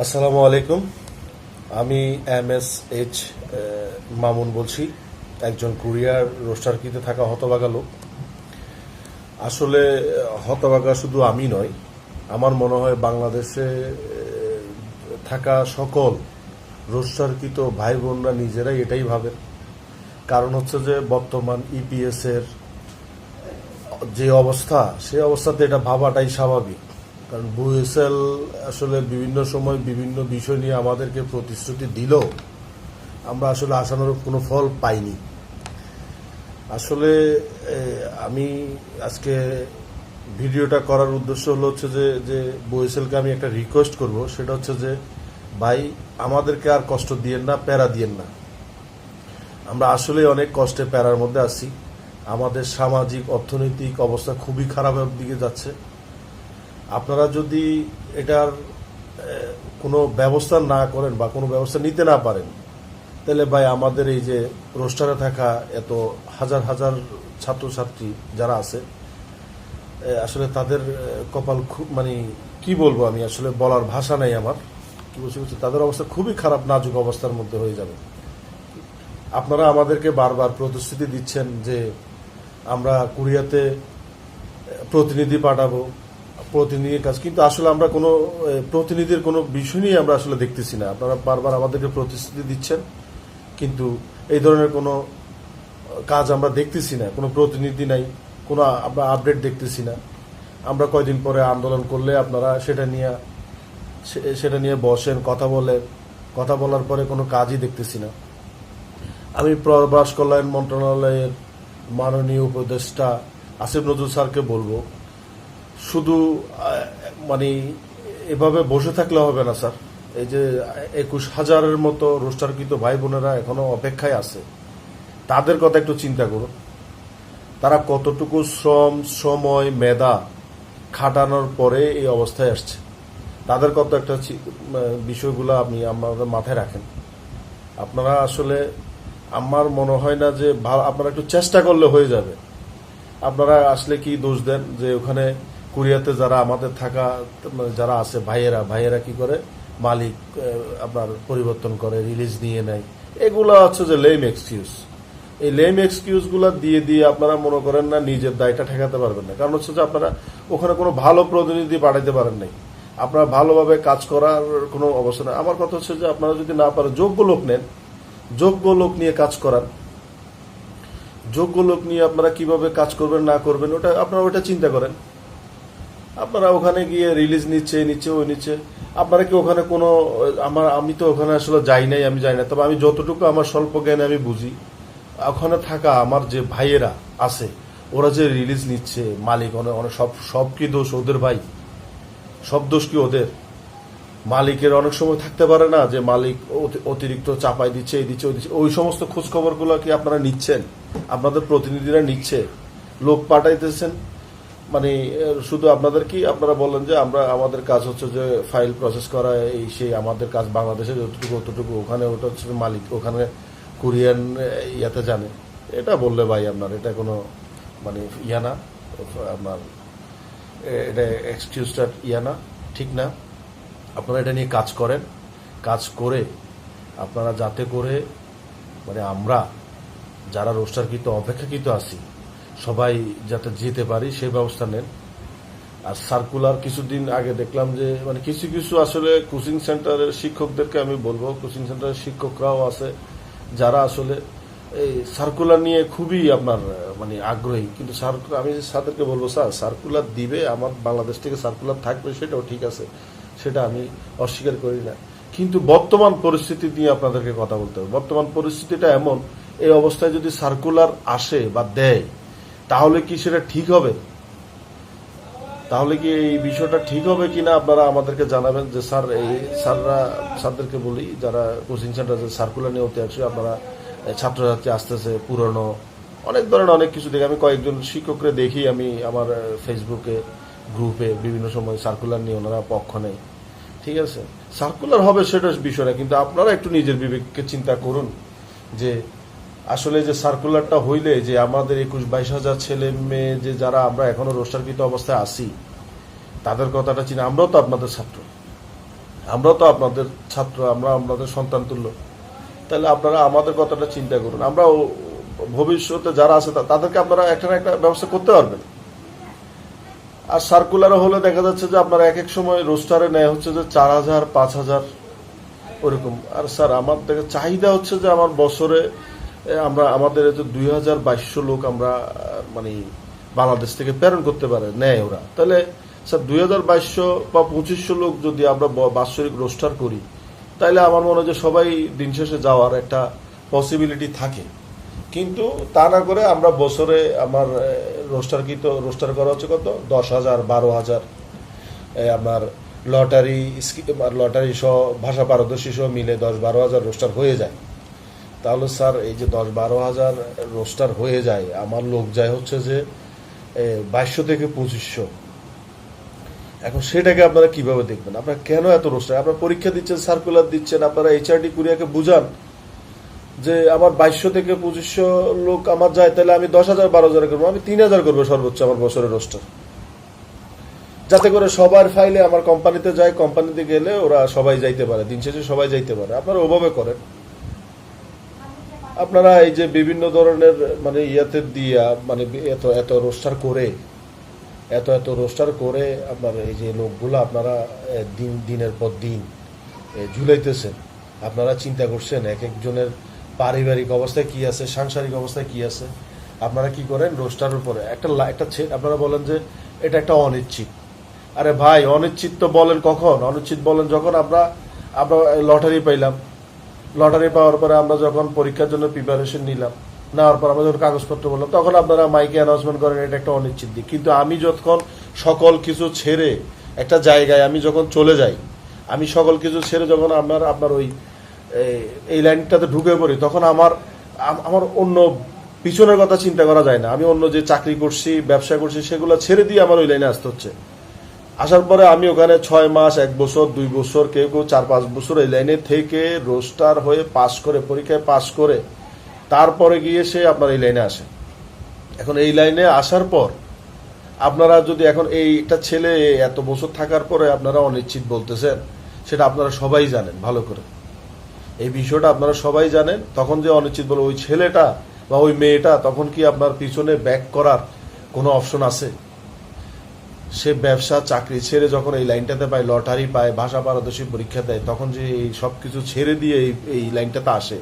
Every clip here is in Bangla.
আসসালামু আলাইকুম। আমি MS H মামুন বলছি, একজন কুরিয়ার রোস্টারকিতে থাকা হতভাগা লোক। আসলে হতভাগা শুধু আমি নয়, আমার মনে হয় বাংলাদেশে থাকা সকল রোস্টারকৃত ভাই বোনরা নিজেরাই এটাই ভাবেন। কারণ হচ্ছে যে বর্তমান EPS এর যে অবস্থা, সেই অবস্থাতে এটা ভাবাটাই স্বাভাবিক। কারণ বুয়েসেল আসলে বিভিন্ন সময় বিভিন্ন বিষয় নিয়ে আমাদেরকে প্রতিশ্রুতি দিলেও আমরা আসলে আশানুরূপ কোনো ফল পাইনি। আসলে আমি আজকে ভিডিওটা করার উদ্দেশ্য হচ্ছে যে বুয়েসেলকে আমি একটা রিকোয়েস্ট করব, সেটা হচ্ছে যে ভাই, আমাদেরকে আর কষ্ট দিয়েন না, প্যারা দিয়েন না। আমরা আসলে অনেক কষ্টে প্যারার মধ্যে আছি। আমাদের সামাজিক অর্থনৈতিক অবস্থা খুবই খারাপের দিকে যাচ্ছে। আপনারা যদি এটার কোনো ব্যবস্থা না করেন বা কোনো ব্যবস্থা নিতে না পারেন, তাহলে ভাই আমাদের এই যে রোস্টারে থাকা এত হাজার হাজার ছাত্রছাত্রী যারা আছে, আসলে তাদের কপাল খুব, মানে কি বলবো, আমি আসলে বলার ভাষা নেই আমার। কি বলছি, তাদের অবস্থা খুবই খারাপ, নাজুক অবস্থার মধ্যে হয়ে যাবে। আপনারা আমাদেরকে বারবার প্রতিশ্রুতি দিচ্ছেন যে আমরা কুরিয়াতে প্রতিনিধি পাঠাবো, প্রতিনিধির কাজ, কিন্তু আসলে আমরা কোনো প্রতিনিধির কোনো বিষয় নিয়ে আমরা আসলে দেখতেছি না। আপনারা বারবার আমাদেরকে প্রতিশ্রুতি দিচ্ছেন, কিন্তু এই ধরনের কোনো কাজ আমরা দেখতেছি না। কোনো প্রতিনিধি নাই, কোনো আমরা আপডেট দেখতেছি না। আমরা কয়দিন পরে আন্দোলন করলে আপনারা সেটা নিয়ে বসেন, কথা বলার পরে কোনো কাজই দেখতেছি না। আমি প্রবাস কল্যাণ মন্ত্রণালয়ের মাননীয় উপদেষ্টা আসিফ নজরুল স্যারকে বলবো, শুধু মানে এভাবে বসে থাকলে হবে না স্যার। এই যে 21,000-এর মতো রোস্টারকৃত ভাই বোনেরা এখনো অপেক্ষায় আছে, তাদের কথা একটু চিন্তা করুন। তারা কতটুকু শ্রম, সময়, মেধা খাটানোর পরে এই অবস্থায় আসছে, তাদের কত একটা বিষয়গুলো আপনি আমাদের মাথায় রাখেন। আপনারা আসলে, আমার মনে হয় না যে আপনারা একটু চেষ্টা করলে হয়ে যাবে। আপনারা আসলে কি দোষ দেন যে ওখানে কুরিয়াতে যারা আমাদের থাকা যারা আছে ভাইয়েরা কি করে, মালিক আপনার পরিবর্তন করে, রিলিজ নিয়ে নেয়। এগুলো হচ্ছে যে লেম এক্সকিউজ। এই লেম এক্সকিউজগুলো দিয়ে আপনারা মনে করেন না নিজের দায়টা ঠেকাতে পারবেন না। কারণ হচ্ছে যে আপনারা ওখানে কোনো ভালো প্রতিনিধি পাঠাইতে পারেন নাই, আপনারা ভালোভাবে কাজ করার কোনো অবস্থা নেই। আমার কথা হচ্ছে যে আপনারা যদি না পারেন, যোগ্য লোক নেন, যোগ্য লোক নিয়ে কাজ করান। যোগ্য লোক নিয়ে আপনারা কিভাবে কাজ করবেন না করবেন আপনারা ওটা চিন্তা করেন। আপনারা ওখানে গিয়ে রিলিজ নিচ্ছে। আপনারা কি ওখানে কোনো, আমি তো ওখানে আসলে যাই নাই, আমি যাই না, তবে আমি যতটুকু আমার স্বল্প জ্ঞানে আমি বুঝি, ওখানে থাকা আমার যে ভাইয়েরা আছে, ওরা যে রিলিজ নিচ্ছে, মালিক অনেক সব কি দোষ ওদের? ভাই, সব দোষ কি ওদের? মালিকের অনেক সময় থাকতে পারে না যে মালিক অতিরিক্ত চাপাই দিচ্ছে, এই দিচ্ছে, ওই দিচ্ছে। ওই সমস্ত খোঁজ খবরগুলো কি আপনারা নিচ্ছেন? আপনাদের প্রতিনিধিরা নিচ্ছে? লোক পাঠাইতেছেন, মানে শুধু আপনাদের কি, আপনারা বলেন যে আমাদের কাজ হচ্ছে যে ফাইল প্রসেস করা, এই সেই, আমাদের কাজ বাংলাদেশে যতটুকু ওখানে ওটা হচ্ছে মালিক, ওখানে কোরিয়ান ইয়াতে জানে। এটা বললে ভাই আপনার এটা কোনো মানে না, আপনার এটা এক্সকিউজটা না, ঠিক না। আপনারা এটা নিয়ে কাজ করেন, কাজ করে আপনারা যাতে করে মানে আমরা যারা রোস্টারকৃত অপেক্ষাকৃত আছি সবাই যাতে যেতে পারি সেই ব্যবস্থা নেন। আর সার্কুলার কিছুদিন আগে দেখলাম যে মানে কিছু আসলে কোচিং সেন্টারের শিক্ষকদেরকে আমি বলবো, কোচিং সেন্টারের শিক্ষকরাও আছে যারা আসলে এই সার্কুলার নিয়ে খুবই আপনার মানে আগ্রহী, কিন্তু আমি তাদেরকে বলবো, স্যার সার্কুলার দিবে, আমার বাংলাদেশ থেকে সার্কুলার থাকবে, সেটাও ঠিক আছে, সেটা আমি অস্বীকার করি না, কিন্তু বর্তমান পরিস্থিতি নিয়ে আপনাদেরকে কথা বলতে হবে। বর্তমান পরিস্থিতিটা এমন, এই অবস্থায় যদি সার্কুলার আসে বা দেয়, তাহলে কি সেটা ঠিক হবে? তাহলে কি এই বিষয়টা ঠিক হবে কিনা আপনারা আমাদেরকে জানাবেন। যে স্যার, এই স্যারদেরকে বলি যারা কোচিং সেন্টার সার্কুলার নিয়ে হতে আসছে, আপনারা ছাত্রছাত্রী আসতেছে, পুরনো অনেক ধরনের অনেক কিছু দেখি। আমি কয়েকজন শিক্ষকরে দেখি, আমি আমার ফেসবুকে গ্রুপে বিভিন্ন সময় সার্কুলার নিয়ে ওনারা পক্ষ নেই। ঠিক আছে, সার্কুলার হবে সেটা বিষয় না, কিন্তু আপনারা একটু নিজের বিবেককে চিন্তা করুন যে আসলে যে সার্কুলারটা হইলে যে আমাদের 21-22 হাজার ছেলে মেয়ে যে যারা আমরা এখনো রোস্টারকৃত অবস্থায় আছি, তাদের কথাটা চিনি। আমরাও তো আপনাদের ছাত্র, আমরাও তো আপনাদের ছাত্র, আমরা আপনাদের সন্তান তুল্য। তাহলে আপনারা আমাদের কথাটা চিন্তা করুন। আমরা ভবিষ্যতে যারা আছে তাদেরকে আপনারা একটা না একটা ব্যবস্থা করতে পারবেন। আর সার্কুলারও হলে দেখা যাচ্ছে যে আপনার এক এক সময় রোস্টারে নেয় হচ্ছে যে 4,000 5,000 ওরকম। আর স্যার আমাদের চাহিদা হচ্ছে যে আমার বছরে আমরা আমাদের 2,200 লোক আমরা মানে বাংলাদেশ থেকে প্রেরণ করতে পারে নেয় ওরা। তাহলে স্যার 2,200 বা 2,500 লোক যদি আমরা বাৎসরিক রোস্টার করি, তাইলে আমার মনে হয় যে সবাই দিন শেষে যাওয়ার একটা পসিবিলিটি থাকে। কিন্তু তা না করে আমরা বছরে আমার রোস্টার করা হচ্ছে কত 10,000 12,000, আমার লটারি সহ ভাষা পারদর্শী সহ মিলে 10-12,000 রোস্টার হয়ে যায়। তাহলে স্যার এই যে 10-12,000 রোস্টার হয়ে যায়, আমার লোক যায় হচ্ছে যে 2,200 থেকে 2,500। এখন সেটাকে আপনারা কিভাবে দেখবেন? আপনারা কেন এত রোস্টার? আপনারা পরীক্ষা দিচ্ছেন, সার্কুলার দিচ্ছেন, আপনারা এইচআরডি কুরিয়াকে বুঝান যে আমার 2,200 থেকে 2,500 লোক আমার যায়, তাহলে আমি 10,000 12,000 করবো, আমি 3,000 করবো সর্বোচ্চ আমার বছরের রোস্টার, যাতে করে সবার ফাইলে আমার কোম্পানিতে যায়। কোম্পানিতে গেলে ওরা সবাই যাইতে পারে, দিন শেষে সবাই যাইতে পারে। আপনারা ওভাবে করেন। আপনারা এই যে বিভিন্ন ধরনের মানে ইয়াতে দিয়া মানে এত রোস্টার করে আপনার এই যে লোকগুলো আপনারা দিনের পর দিন ঝুলাইতেছেন, আপনারা চিন্তা করছেন এক একজনের পারিবারিক অবস্থায় কি আছে, সাংসারিক অবস্থায় কি আছে? আপনারা কি করেন? রোস্টারের উপরে একটা আপনারা বলেন যে এটা একটা অনিশ্চিত। আরে ভাই, অনিশ্চিত তো বলেন কখন? অনিশ্চিত বলেন যখন আমরা লটারি পাইলাম। লটারি পাওয়ার পরে আমরা যখন পরীক্ষার জন্য প্রিপারেশন নিলাম, নেওয়ার পর আমরা যখন কাগজপত্র বললাম, তখন আপনারা মাইকে অ্যানাউন্সমেন্ট করেন এটা একটা অনিশ্চিত দিক। কিন্তু আমি যখন সকল কিছু ছেড়ে একটা জায়গায় আমি যখন চলে যাই, আমি সকল কিছু ছেড়ে যখন আপনার ওই এই লাইনটাতে ঢুকে পড়ি, তখন আমার অন্য পিছনের কথা চিন্তা করা যায় না। আমি অন্য যে চাকরি করছি, ব্যবসা করছি, সেগুলো ছেড়ে দিয়ে আমার ওই লাইনে আসতে হচ্ছে। আসার পরে আমি ওখানে 6 মাস, 1 বছর, 2 বছর, কেউ 4-5 বছর এই লাইনে থেকে রোস্টার হয়ে পাস করে, পরীক্ষায় পাস করে তারপরে গিয়ে সে আপনার এই লাইনে আসে। এখন এই লাইনে আসার পর আপনারা যদি এখন একটা ছেলে এত বছর থাকার পরে আপনারা অনিশ্চিত বলতেছেন, সেটা আপনারা সবাই জানেন ভালো করে। এই বিষয়টা আপনারা সবাই জানেন। তখন যে অনিশ্চিত বলে ওই ছেলেটা বা ওই মেয়েটা, তখন কি আপনার পিছনে ব্যাক করার কোনো অপশন আছে? সে ব্যবসা চাকরি ছেড়ে যখন এই লাইনটাতে পায়, লটারি পায়, ভাষা পারদর্শী পরীক্ষা দেয়, তখন যে এই সব কিছু ছেড়ে দিয়ে এই লাইনটাতে আসে,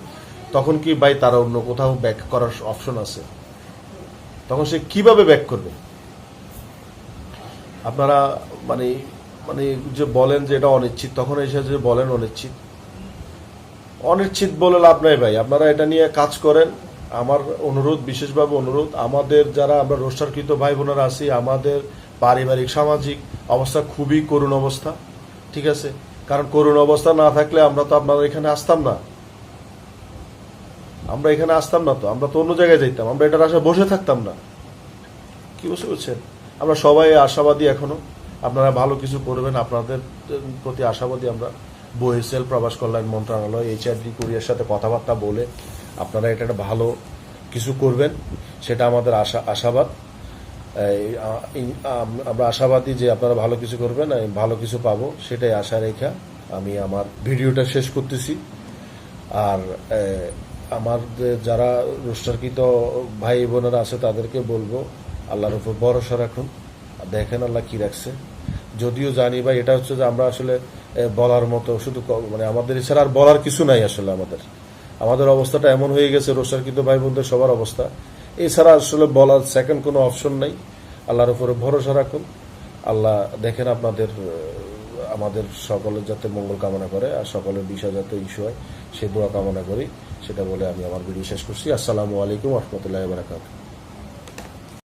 তখন কি ভাই তার অন্য কোথাও ব্যাক করার অপশন আছে? তখন সে কিভাবে ব্যাক করবে? আপনারা মানে মানে যে বলেন যে এটা অনিশ্চিত, তখন এসে যে বলেন অনিশ্চিত বলে লাভ নাই ভাই। আপনারা এটা নিয়ে কাজ করেন। আমার অনুরোধ, বিশেষভাবে অনুরোধ, আমাদের যারা আমরা রোস্টারকৃত ভাই বোনেরা আছি, আমাদের পারিবারিক সামাজিক অবস্থা খুবই করুণ অবস্থা, ঠিক আছে? কারণ করুণ অবস্থা না থাকলে আমরা তো আপনারা এখানে আসতাম না। তো আমরা তো অন্য জায়গায় যাইতাম, আমরা এটার আশায় বসে থাকতাম না। কি বুঝতে পারছেন? আমরা সবাই আশাবাদী এখনো, আপনারা ভালো কিছু করবেন, আপনাদের প্রতি আশাবাদী আমরা। বহিসেল প্রবাস কল্যাণ মন্ত্রণালয় এইচআরডি কুরিয়ার সাথে কথাবার্তা বলে আপনারা এটা একটা ভালো কিছু করবেন, সেটা আমাদের আশাবাদ। আমরা আশাবাদী যে আপনারা ভালো কিছু করবেন, আমি ভালো কিছু পাবো, সেটাই আশা রেখা আমি আমার ভিডিওটা শেষ করতেছি। আর আমাদের যারা রোস্টারকৃত ভাই বোনেরা আছে তাদেরকে বলবো আল্লাহর উপর ভরসা রাখুন। দেখেন আল্লাহ কি রাখছে। যদিও জানি ভাই, এটা হচ্ছে যে আমরা আসলে বলার মতো শুধু মানে আমাদের এছাড়া আর বলার কিছু নাই। আসলে আমাদের অবস্থাটা এমন হয়ে গেছে, রোস্টারকৃত ভাই বোনদের সবার অবস্থা, এছাড়া আসলে বলার সেকেন্ড কোনো অপশন নাই। আল্লাহর উপরে ভরসা রাখুন। আল্লাহ দেখেন আমাদের সকলের যাতে মঙ্গল কামনা করে, আর সকলের বিষয় যাতে ইস্যু হয় সে দোয়া কামনা করি। সেটা বলে আমি আমার ভিডিও শেষ করছি। আসসালামু আলাইকুম ওয়া রাহমাতুল্লাহি ওয়া বারাকাতুহু।